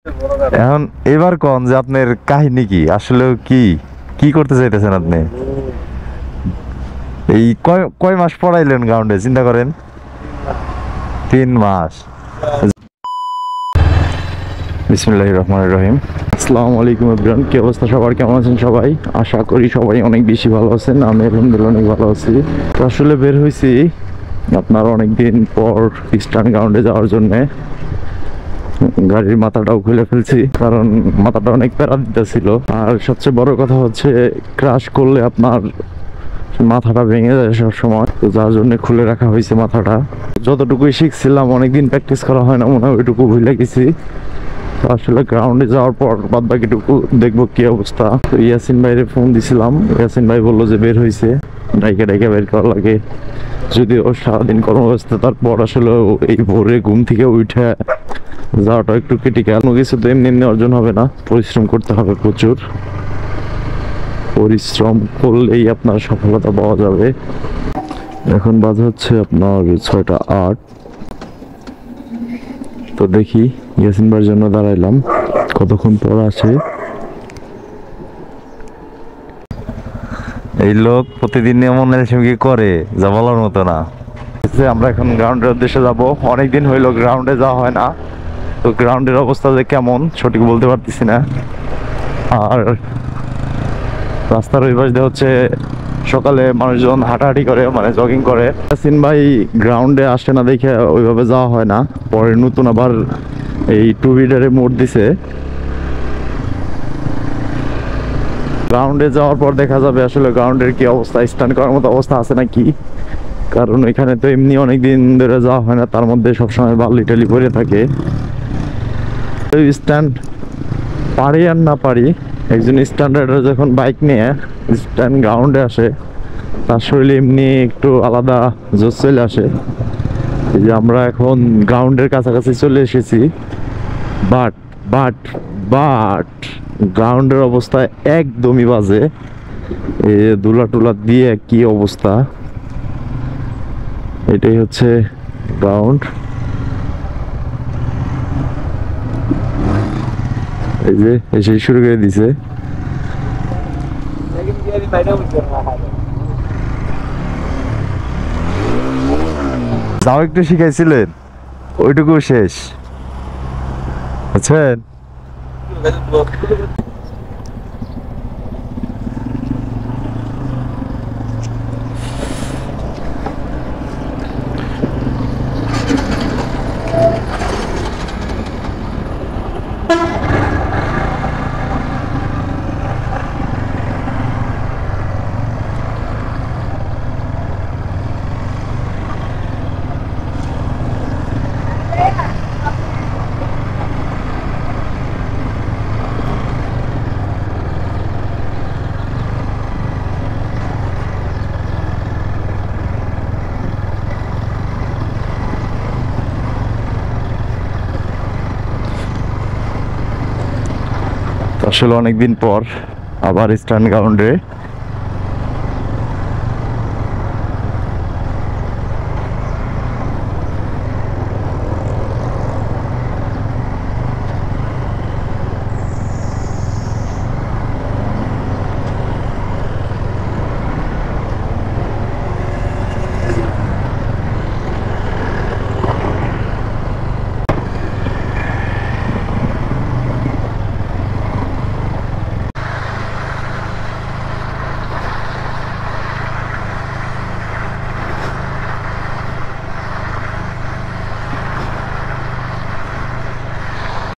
এখন এবার কোন যে আপনার কাহিনী কি আসলে কি কি করতে চাইতেছেন আপনি? এই কয় কয় মাস পড়াইলেন গ্রাউন্ডে চিন্তা করেন। 3 মাস। বিসমিল্লাহির রহমানির রহিম। আসসালামু আলাইকুম এভরিওয়ান, কি অবস্থা সবার, কেমন আছেন সবাই? আশা করি সবাই অনেক বেশি ভালো আছেন। আমি আলহামদুলিল্লাহ অনেক ভালো আছি। তো আসলে বের হয়েছি আপনার অনেকদিন পর ইস্টার্ন গ্রাউন্ডে যাওয়ার জন্যে। গাড়ির মাথাটাও খুলে ফেলছি কারণ মাথাটা অনেক প্যারা দিতেছিল। আর সবচেয়ে বড় কথা হচ্ছে ক্রাশ করলে আপনার মাথাটা ভেঙে যায় সব সময়, তো যার জন্য খুলে রাখা হয়েছে মাথাটা। যতটুকুই শিখছিলাম, অনেকদিন প্র্যাকটিস করা হয় না মনে হয়, ওইটুকু ভুলে গেছি। তো আসলে গ্রাউন্ডে যাওয়ার পর বাদ বাকিটুকু দেখবো কি অবস্থা। তো ইয়াসিন ভাইরে ফোন দিছিলাম, ইয়াসিন ভাই বললো যে বের হয়েছে, ডাইকে ডাইকে বের করা লাগে। যদিও সারাদিন কর্মব্যস্ততার পর আসলে এই ভোরে ঘুম থেকে উঠে যাওয়াটা একটু ক্রিটিক্যাল। কোনো কিছু তো এমনি এমনি অর্জন হবে না, পরিশ্রম করতে হবে প্রচুর। পরিশ্রম করলেই আপনার সফলতা পাওয়া যাবে। এখন বাজে হচ্ছে আপনার 6টা 8। তো দেখি ইয়াসিন ভাইয়ের জন্য দাঁড়াইলাম, কতক্ষণ পর আসে। এই লোক প্রতিদিন এমন কি করে যা বলার মতো না। আমরা এখন গ্রাউন্ডের উদ্দেশ্যে যাব। অনেকদিন হইলো গ্রাউন্ডে যাওয়া হয় না, তো গ্রাউন্ডের অবস্থা যে কেমন সঠিক বলতে পারতেছি না। আর রাস্তার ওই পাশ দিয়ে হচ্ছে সকালে মানুষজন হাঁটাহাঁটি করে, মানে জগিং করে। ইয়াসিন ভাই গ্রাউন্ডে আসে না দেখে ওইভাবে যাওয়া হয় না। পরে নতুন আবার এই 2 হুইলারে মোড় দিছে। গ্রাউন্ডে যাওয়ার পর দেখা যাবে আসলে গ্রাউন্ডের কি অবস্থা, স্ট্যান্ড করার মতো অবস্থা আছে নাকি। কারণ এখানে তো এমনি অনেকদিন ধরে যাওয়া হয় না, তার মধ্যে সবসময় বালি টালি পরে থাকে। স্ট্যান্ড পারি আর না পারি, একজন স্ট্যান্ডার্ডার যখন বাইক নিয়ে স্ট্যান্ড গ্রাউন্ডে আসে, তার শরীরে এমনি একটু আলাদা জোশ চলে আসে। এই যে আমরা এখন গ্রাউন্ডের কাছাকাছি চলে এসেছি, বাট বাট বাট গ্রাউন্ডের অবস্থা একদমই বাজে। এই দুলা টুলা দিয়ে কি অবস্থা। এটাই হচ্ছে গ্রাউন্ড। এই যে এসে শুরু করে দিছে। যাও একটু শিখাইছিলেন, ওইটুকু শেষ বুঝছেন। আসলে অনেকদিন পর আবার স্ট্যান্ড গ্রাউন্ডে